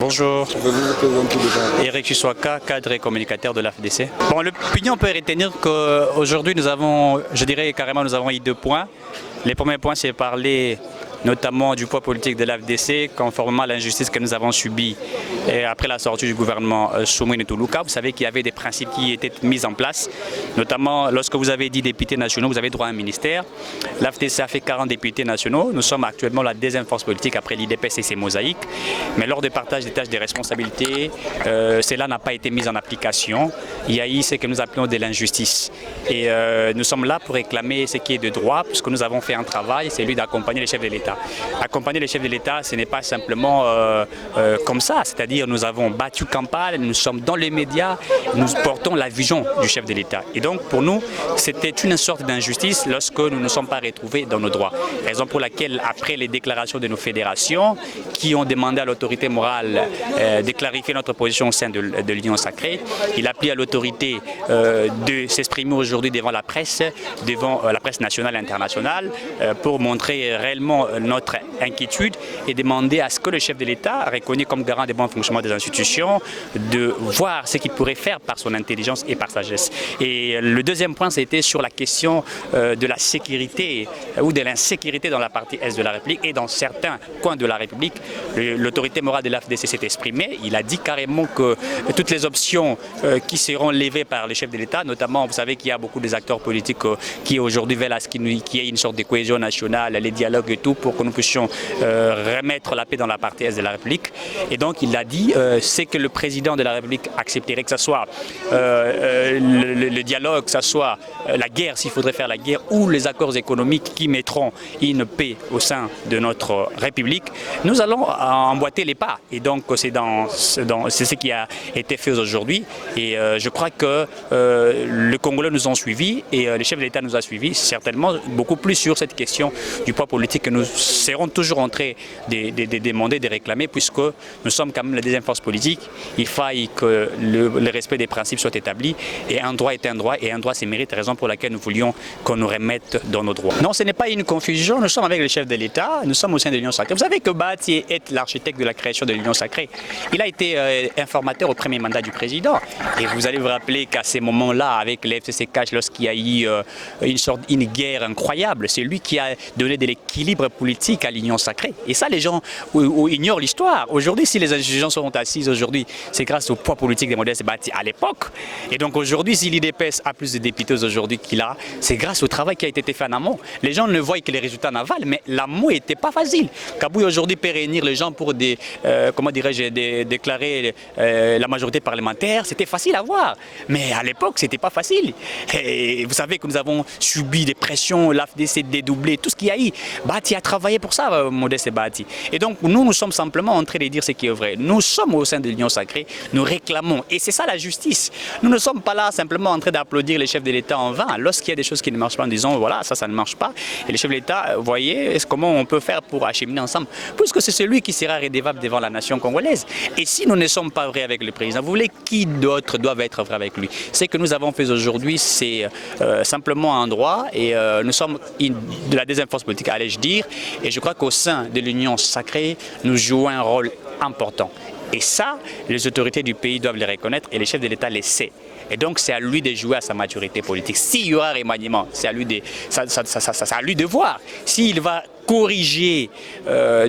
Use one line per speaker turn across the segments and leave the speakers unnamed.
Bonjour.
Pouvez-vous vous présenter devant?
Eric Chiswaka, cadre et communicateur de l'AFDC. Bon, l'opinion peut retenir qu'aujourd'hui nous avons, je dirais carrément, nous avons eu 2 points. Les premiers points, c'est parler notamment du poids politique de l'AFDC, conformément à l'injustice que nous avons subie après la sortie du gouvernement Soumouine Toulouka. Vous savez qu'il y avait des principes qui étaient mis en place, notamment lorsque vous avez dit députés nationaux, vous avez droit à un ministère. L'AFDC a fait 40 députés nationaux. Nous sommes actuellement la deuxième force politique après l'IDPS et ses mosaïques. Mais lors du partage des tâches des responsabilités, cela n'a pas été mis en application. Il y a eu ce que nous appelons de l'injustice. Et nous sommes là pour réclamer ce qui est de droit, puisque nous avons fait un travail, c'est celui d'accompagner les chefs de l'État. Accompagner les chefs de l'État, ce n'est pas simplement comme ça, c'est-à-dire nous avons battu campagne, nous sommes dans les médias, nous portons la vision du chef de l'État. Et donc pour nous, c'était une sorte d'injustice lorsque nous ne sommes pas retrouvés dans nos droits. Raison pour laquelle, après les déclarations de nos fédérations, qui ont demandé à l'autorité morale de clarifier notre position au sein de l'Union sacrée, il a pris à l'autorité de s'exprimer aujourd'hui devant la presse nationale et internationale, pour montrer réellement notre inquiétude et demander à ce que le chef de l'État, reconnu comme garant des bons fonctionnements des institutions, de voir ce qu'il pourrait faire par son intelligence et par sa sagesse. Et le deuxième point, c'était sur la question de la sécurité ou de l'insécurité dans la partie Est de la République et dans certains coins de la République. L'autorité morale de l'AFDC s'est exprimée. Il a dit carrément que toutes les options qui seront levées par le chef de l'État, notamment, vous savez qu'il y a beaucoup des acteurs politiques qui aujourd'hui veulent à ce qu'il y ait une sorte de cohésion nationale, les dialogues et tout, pour que nous puissions remettre la paix dans la partie Est de la République. Et donc il a dit, c'est que le président de la République accepterait que ce soit le dialogue, que ce soit la guerre, s'il faudrait faire la guerre, ou les accords économiques qui mettront une paix au sein de notre République. Nous allons emboîter les pas. Et donc c'est ce qui a été fait aujourd'hui. Et je crois que les Congolais nous ont suivis et le chef de l'État nous a suivis, certainement beaucoup plus sur cette question du poids politique que nous serons toujours en train de demander, de réclamer, puisque nous sommes quand même la deuxième force politique. Il faille que le respect des principes soit établi, et un droit est un droit, et un droit c'est mérite, raison pour laquelle nous voulions qu'on nous remette dans nos droits. Non, ce n'est pas une confusion, nous sommes avec le chef de l'État, nous sommes au sein de l'Union sacrée. Vous savez que Bahati est l'architecte de la création de l'Union sacrée. Il a été informateur au premier mandat du président, et vous allez vous rappeler qu'à ces moments-là, avec le FCCK, lorsqu'il y a eu une guerre incroyable, c'est lui qui a donné de l'équilibre politique à l'Union sacrée. Et ça, les gens ignorent l'histoire. Aujourd'hui, si les institutions sont assises aujourd'hui, c'est grâce au poids politique de Modeste Bahati à l'époque. Et donc aujourd'hui, si l'IDPS a plus de députés aujourd'hui qu'il a, c'est grâce au travail qui a été fait en amont. Les gens ne voient que les résultats en aval, mais l'amont n'était pas facile. Kabouy aujourd'hui peut réunir les gens pour déclarer la majorité parlementaire, c'était facile à voir. Mais à l'époque, c'était pas facile. Et vous savez que nous avons subi des pressions, l'AFDC dédoublé, tout ce qu'il y a eu. Bahati a travaillé pour ça, Modeste Bahati. Et donc nous sommes simplement en train de dire ce qui est vrai. Nous sommes au sein de l'Union sacrée, nous réclamons. Et c'est ça la justice. Nous ne sommes pas là simplement en train d'applaudir les chefs de l'État en vain. Lorsqu'il y a des choses qui ne marchent pas, en disant voilà, ça ne marche pas. Et les chefs de l'État, voyez, comment on peut faire pour acheminer ensemble. Puisque c'est celui qui sera redevable devant la nation congolaise. Et si nous ne sommes pas vrais avec le président, vous voulez qui d'autre doivent être vrais avec lui? Ce que nous avons fait aujourd'hui, c'est simplement un droit. Et nous sommes de la deuxième force politique, allais-je dire. Et je crois qu'au sein de l'Union sacrée, nous jouons un rôle important. Et ça, les autorités du pays doivent le reconnaître et les chefs de l'État le savent. Et donc, c'est à lui de jouer à sa maturité politique. S'il y aura remaniement, c'est à lui de voir. S'il va corriger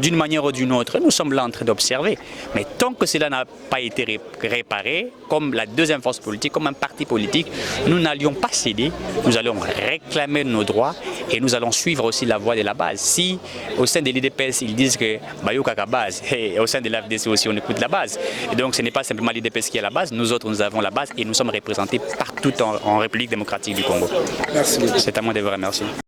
d'une manière ou d'une autre, nous sommes là en train d'observer. Mais tant que cela n'a pas été réparé, comme la deuxième force politique, comme un parti politique, nous n'allions pas céder, nous allons réclamer nos droits et nous allons suivre aussi la voie de la base. Si au sein de l'IDPS, ils disent que Bayou Kaka base, et au sein de l'AFDC aussi, on écoute la base. Et donc, ce n'est pas simplement l'IDPS qui est la base, nous autres, nous avons la base et nous sommes représentés partout en République démocratique du Congo.
Merci beaucoup.
C'est à moi de vous remercier.